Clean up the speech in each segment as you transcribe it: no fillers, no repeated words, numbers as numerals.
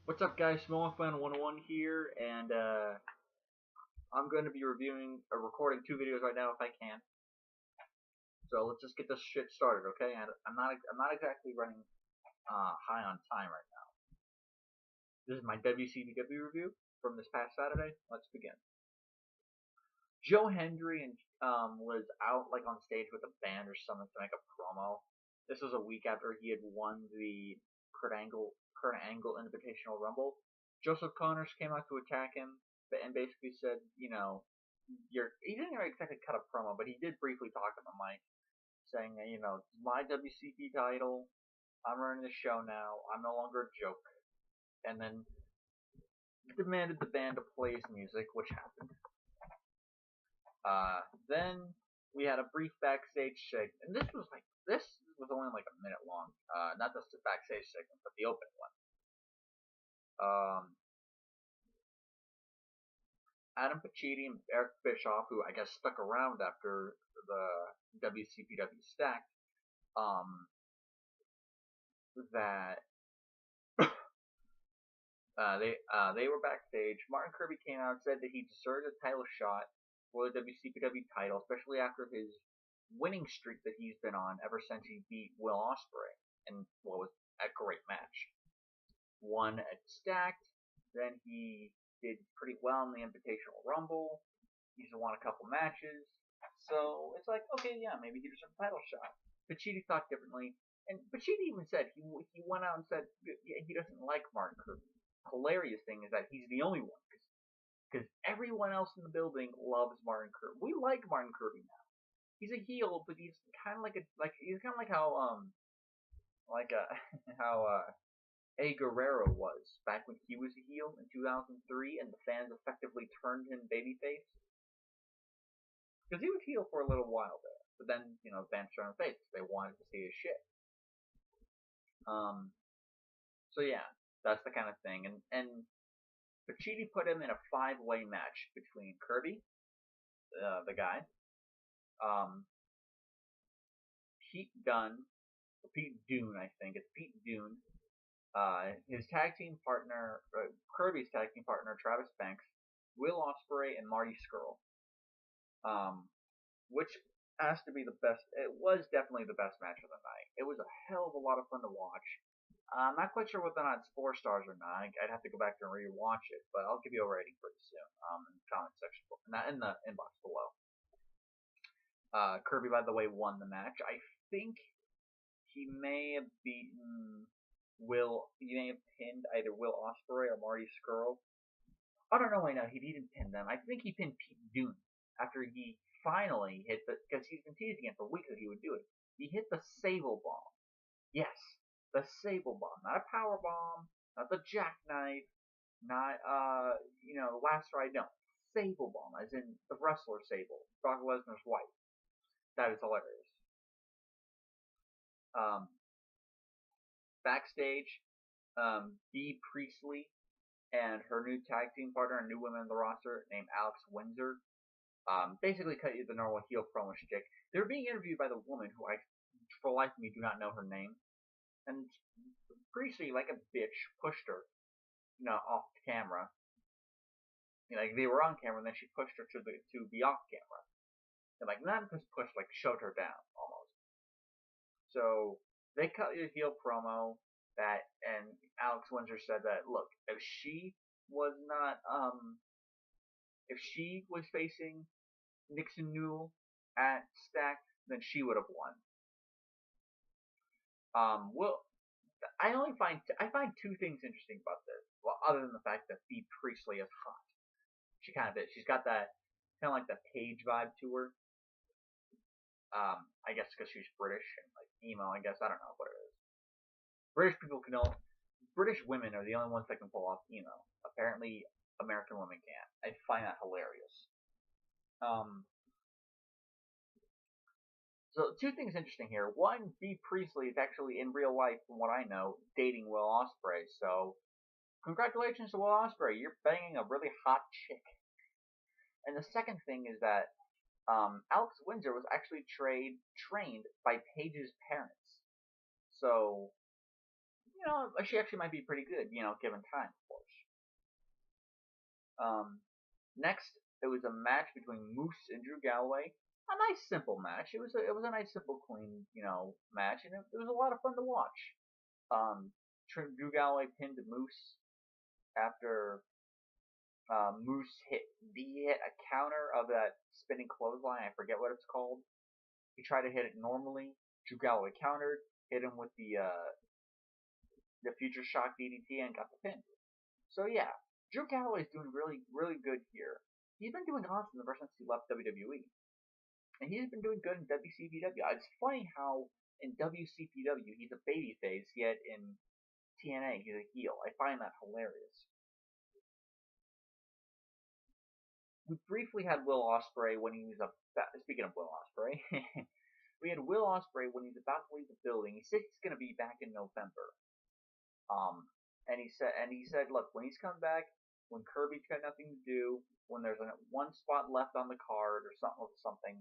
What's up, guys? Smallfan 101 here, and I'm going to be recording two videos right now if I can. So let's just get this shit started, okay? And I'm not exactly running high on time right now. This is my WCPW review from this past Saturday. Let's begin. Joe Hendry was out like on stage with a band or something to make a promo. This was a week after he had won the Kurt Angle Invitational Rumble. Joseph Connors came out to attack him and basically said, he didn't exactly cut a promo, but he did briefly talk on the mic, saying, my WCP title, I'm running the show now, I'm no longer a joke. And then demanded the band to play his music, which happened. Then we had a brief backstage segment, and this was only like a minute long. Not just the backstage segment, but the open one. Adam Pacitti and Eric Bischoff, who I guess stuck around after the WCPW stacked, they were backstage. Martin Kirby came out and said that he deserved a title shot for the WCPW title, especially after his winning streak that he's been on ever since he beat Will Ospreay in what was a great match. Won at Stacked, then he did pretty well in the Invitational Rumble. He's won a couple matches, so it's like, okay, yeah, maybe he deserves a title shot. Pacitti thought differently, and Pacitti even said he went out and said he doesn't like Martin Kirby. Hilarious thing is that he's the only one, because everyone else in the building loves Martin Kirby. We like Martin Kirby now. He's a heel, but he's kind of like how A Guerrero was back when he was a heel in 2003, and the fans effectively turned him babyface. Because he was heel for a little while there, but then the fans turned him face. They wanted to see his shit. So yeah, that's the kind of thing, and Pacitti put him in a 5-way match between Kirby, the guy, Pete Dunne, I think it's Pete Dunne, his tag team partner, Kirby's tag team partner, Travis Banks, Will Ospreay, and Marty Scurll, which has to be the best. It was definitely the best match of the night. It was a hell of a lot of fun to watch. I'm not quite sure whether or not it's 4 stars or not. I'd have to go back and rewatch it, but I'll give you a rating pretty soon in the comment section, not in the inbox below. Kirby, by the way, won the match. I think he may have beaten Will. He may have pinned either Will Ospreay or Marty Scurll. I don't know right now. He didn't pin them. I think he pinned Pete Dunne after he finally hit because he's been teasing it for weeks that he would do it. He hit the Sable Bomb. Yes. The Sable Bomb, not a power bomb, not the jackknife, not the last ride. No, Sable Bomb, as in the wrestler Sable, Brock Lesnar's wife. That is hilarious. Backstage, Bea Priestley and her new tag team partner, a new woman on the roster named Alex Windsor, basically cut you the normal heel promo shtick. They were being interviewed by the woman who I, for the life of me, do not know her name. And Priestley, like a bitch, pushed her, off the camera. Like they were on camera, and then she pushed her to be off camera. And not just pushed, like shoved her down almost. So they cut a heel promo and Alex Windsor said that, look, if she was facing Nixon Newell at Stacked, then she would have won. I find two things interesting about this. Well, other than the fact that Bea Priestley is hot, she kind of is. She's got that kind of like the Paige vibe to her. I guess because she's British and like emo. I guess I don't know what it is. British women are the only ones that can pull off emo. Apparently, American women can't. I find that hilarious. So, two things interesting here. One, Bea Priestley is actually, in real life, from what I know, dating Will Ospreay. So, congratulations to Will Ospreay. You're banging a really hot chick. And the second thing is that Alex Windsor was actually trained by Paige's parents. So, she actually might be pretty good, given time, of course. Next, it was a match between Moose and Drew Galloway. A nice, simple match. It was a nice, simple, clean, match, and it was a lot of fun to watch. Drew Galloway pinned Moose after Moose hit a counter of that spinning clothesline. I forget what it's called. He tried to hit it normally. Drew Galloway countered, hit him with the Future Shock DDT, and got the pin. So yeah, Drew Galloway's doing really, really good here. He's been doing awesome ever since he left WWE. And he's been doing good in WCPW. It's funny how in WCPW he's a babyface, yet in TNA he's a heel. I find that hilarious. We briefly had Will Ospreay when he was speaking of Will Ospreay, we had Will Ospreay when he's about to leave the building. He said he's going to be back in November. And he said, look, when he's coming back, when Kirby's got nothing to do, when there's one spot left on the card or something,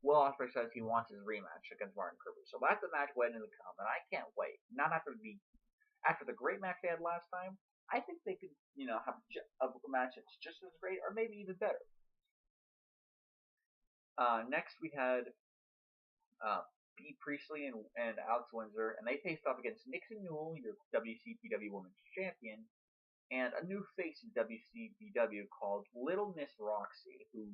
Will Ospreay says he wants his rematch against Martin Kirby. So that's the match waiting to come, and I can't wait. Not after the great match they had last time. I think they could, have a match that's just as great, or maybe even better. Next we had B. Priestley and Alex Windsor, and they faced off against Nixon Newell, your WCPW Women's Champion, and a new face in WCPW called Little Miss Roxy, who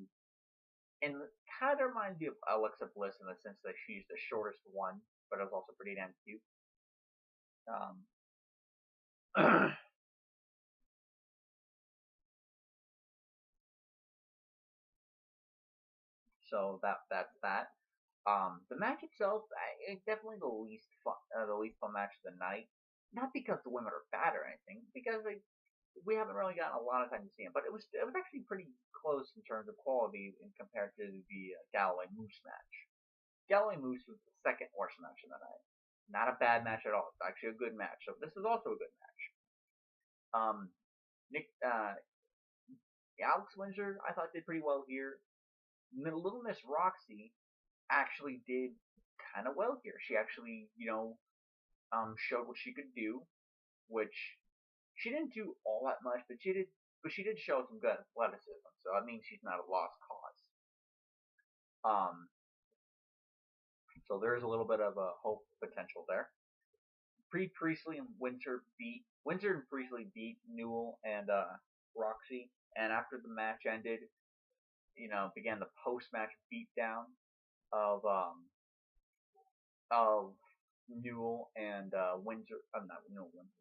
kind of reminds me of Alexa Bliss in the sense that she's the shortest one, but is also pretty damn cute. So that's that. The match itself, it's definitely the least fun match of the night. Not because the women are bad or anything, because we haven't really gotten a lot of time to see them. But it was actually pretty close in terms of quality compared to the Galloway Moose match. Galloway Moose was the second worst match of the night. Not a bad match at all. It's actually a good match. So this is also a good match. Alex Windsor, I thought, did pretty well here. Little Miss Roxy actually did kind of well here. She actually, showed what she could do, which she didn't do all that much, but she did show some good athleticism. So that means she's not a lost cause. So there's a little bit of a hope potential there. Priestley and Windsor and Priestley beat Newell and Roxy, and after the match ended, began the post-match beatdown of Newell and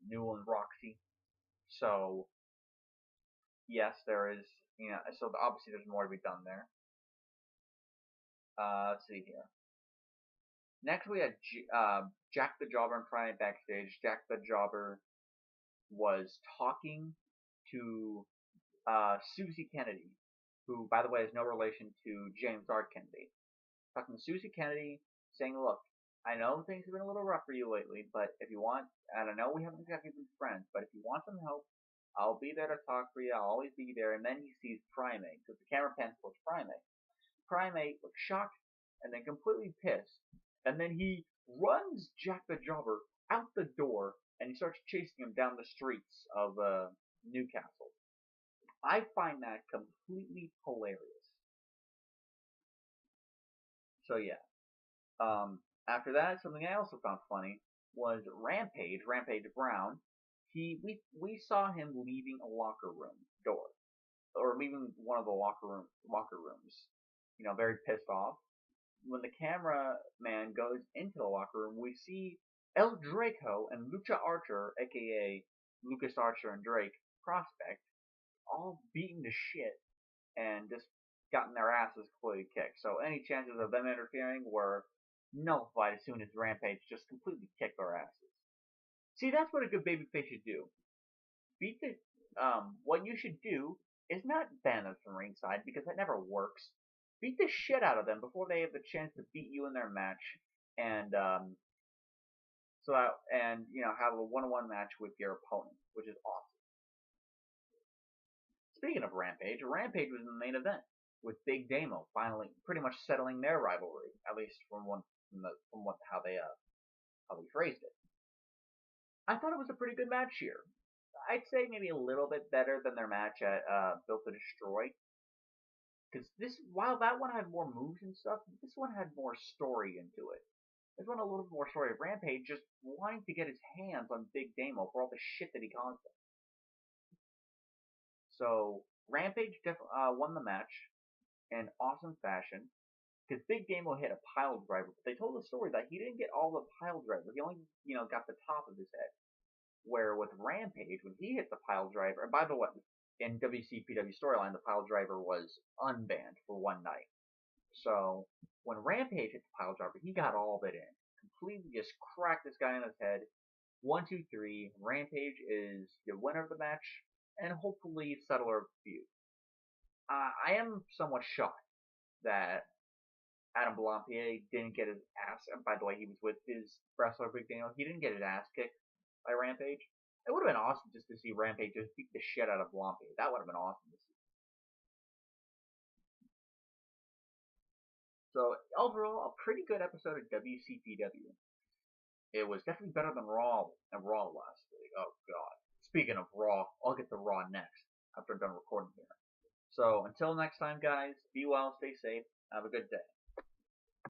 Newell and Roxy. So yes, there is, so obviously there's more to be done there. Let's see here. Next we had Jack the Jobber and Friday backstage. Jack the Jobber was talking to Susie Kennedy, who, by the way, is no relation to James Art Kennedy. Talking to Susie Kennedy, saying, look, I know things have been a little rough for you lately, but if you want, and I know we haven't exactly been friends, but if you want some help, I'll be there to talk for you. I'll always be there. And then he sees Primate, because the camera pans towards Primate. Primate looks shocked and then completely pissed. And then he runs Jack the Jobber out the door, and he starts chasing him down the streets of Newcastle. I find that completely hilarious. So yeah. After that, something I also found funny was Rampage Brown. We saw him leaving a locker room door, or leaving one of the locker rooms. Very pissed off. When the cameraman goes into the locker room, we see El Draco and Lucha Archer, aka Lucas Archer and Drake Prospect, all beaten to shit and just gotten their asses completely kicked. So any chances of them interfering were nullified as soon as Rampage just completely kicked their asses. See, that's what a good babyface should do. What you should do is not ban them from ringside, because that never works. Beat the shit out of them before they have the chance to beat you in their match, and have a one-on-one match with your opponent, which is awesome. Speaking of Rampage was in the main event with Big Damo finally pretty much settling their rivalry, at least from how they phrased it. I thought it was a pretty good match here. I'd say maybe a little bit better than their match at Built to Destroy. Because this, while that one had more moves and stuff, this one had more story into it. This one a little bit more story of Rampage just wanting to get his hands on Big Damo for all the shit that he caused him. So Rampage won the match in awesome fashion because Big Damo hit a pile driver, but they told the story that he didn't get all the pile driver. He only, got the top of his head. Where with Rampage, when he hit the pile driver, and by the way, in WCPW storyline, the pile driver was unbanned for one night. So when Rampage hit the pile driver, he got all of it in. Completely just cracked this guy in his head. 1, 2, 3. Rampage is the winner of the match, and hopefully settler of the feud. I am somewhat shocked that Adam Blampier didn't get his ass. And by the way, he was with his wrestler Big Daniel. He didn't get his ass kicked by Rampage. It would have been awesome just to see Rampage just beat the shit out of Blampier. That would have been awesome to see. So overall, a pretty good episode of WCPW. It was definitely better than Raw last week. Oh god. Speaking of Raw, I'll get to Raw next after I'm done recording here. So until next time, guys, be well, stay safe, have a good day.